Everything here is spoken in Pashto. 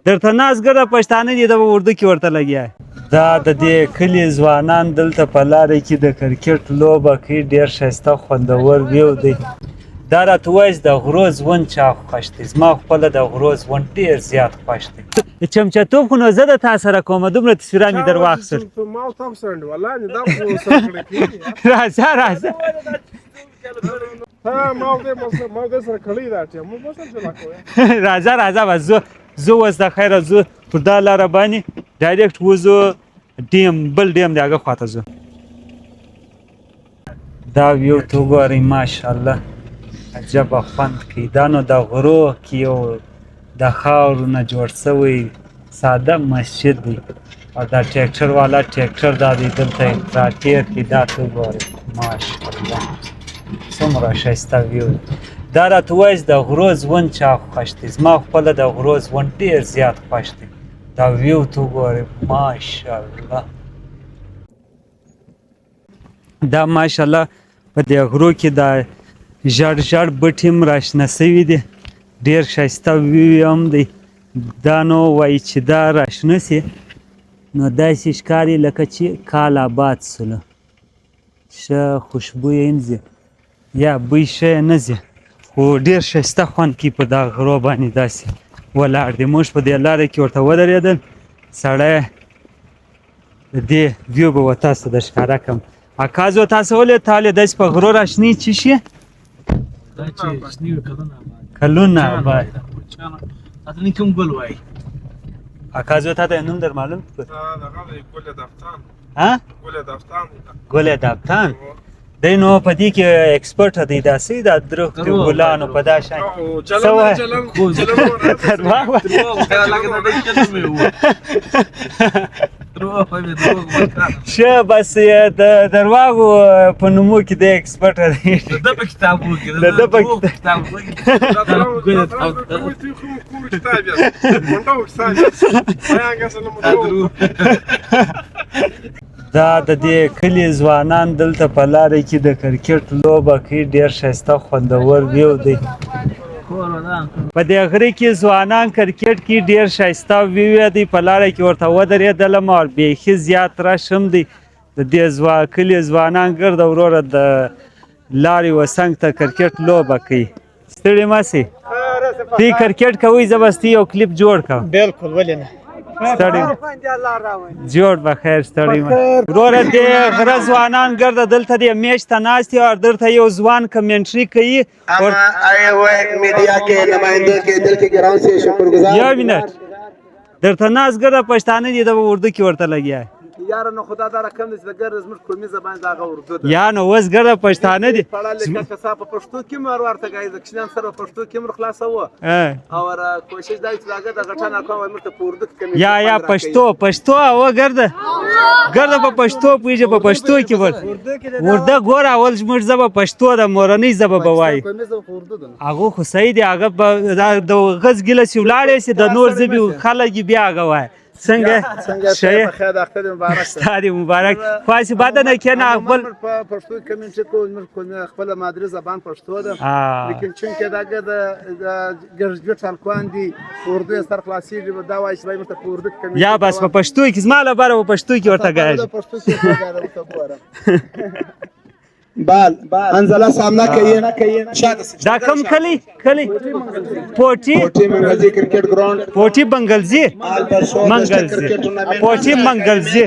درته نازګره پښتانه دي د اردو کې ورته لګیا دا د دې کلي ځوانان دلته په لاره کې د کرکټ لوبه کوي ډېر ښایسته خوندور ویو دی دا راته وایي د غرو ژوند چا خوښ دی زما خپله د غرو ژوند ډېر زیات خوښ دی چمچهتوب خو نو زه د تا سره کومه دومره تصویران مې در واخیستل راځه راځه راځه راځه بس زه اوس د خیره زه پر دا لاره باندې ډایرکټ وځو ډیم بل ډیم دی هغه خواته ځو دا ویو ته وګورئ ماشاءالله عجبه خوند کوي دا نو د غرو کې یو د خاورو نه جوړ شوی ساده مسجد دی او دا ټریکټر والا ټریکټر دا دی دلته راټیر کړي دا ته وګورئ ماشاءالله څومره ښایسته ویو دا راته وایي د غرو ژوند چا خوښ دی زما خپله د غرو ژوند ډېر زیات خوښ دی دا ویو ته وګورئ ماشاءالله دا ماشاءالله په دې غرو کې دا ژړ ژړ بټي هم راشنه سوي دي ډېر ښایسته ویو هم دی دا نو وایي چې دا راشنه سي نو داسې ښکاري لکه چې کال آباد سوله ښه خوشبویه هم ځي یا بوی ښه یې نه ځي خو ډېر ښایسته خوند کوي په دا غرو باندې داسې ولاړ دی موږ په دې لاره کې ورته ودرېدل سړی د دې ویو به و تاسو ته د ښکاره کړم اکازو تاسو ولې تاله داسې په غرو راشنې څه شي دا چې شنې وي کلونه آباد تاسو نه کوم ګل وایي اکازو تا ته نوم در معلوم گل دفتان ها گل دفتان ګل دفتان دی نو په دې کې ایکسپرټ دی داسې د درختو ګلانو په دا شان ښه بس د درواغو په نومو کې د ایکسپرټ دی د په کتابو کې د په دا د دې کلي ځوانان دلته په لاره کې د کرکټ لوبه کوي ډېر ښایسته خوندور ویو دی په دې غره کې ځوانان کرکټ کې ډېر ښایسته ویو دی په لاره کې ورته ودرېدلم او بیخي زیات رش هم دی د دې کلي ځوانان ګرده وروره د لارې وڅنګ ته کرکټ لوبه کوي ستړي مه سئ تی کرکټ کوئ زه به ستی یو کلیپ جوړ کړم بالکل ولې نه ستړي جوړ به خیر ستړي مه وروره دې غره ځوانان ګرده دلته دې میچ ته ناست دي او دلته یو ځوان کمنټري کوي हम आए हुए मीडिया के नुमाइंदों के दिल के गहराइयों से शुक्रगुजार یو منټ درته نازګره پښتانه دي د اردو کې ورته لګیا یار نو خدا دا رقم دې ګر زموږ قومي زبان دا اردو ده یا نو اوس ګره پښتانه دي پړه لیکه کسا په پښتو کې مر ورته غي د کښنان سره پښتو کې مر خلاص وو او کوشش دا چې دا غټانه کوم مرته په اردو کې یا پښتو او ګرده په پښتو پیږي په پښتو کې ورده ګور اول زموږ زبه پښتو د مورنۍ زبه بوای هغه خو صحیح دی هغه د غز ګلس ولاړې سي د نور زبي خلک بیا هغه وای څنګه خیر اختر مبارک ستاسو مبارک خاص باده نه کنه خپل پښتو کمنټ کو خپل مادری زبان پښتو ده لیکن چونکه دا د ګرځګټ خلکوان دي اردو سر خلاصي دا وایي چې مرته اردو کمنټ یا بس په پښتو کې زماله بره په پښتو کې ورته غاړي پښتو کې بال انزلا سامنا کوي دا کم کلی پوټي منگلزی کرکٹ گراؤنڈ پوټي منگلزی پوټي منگلزی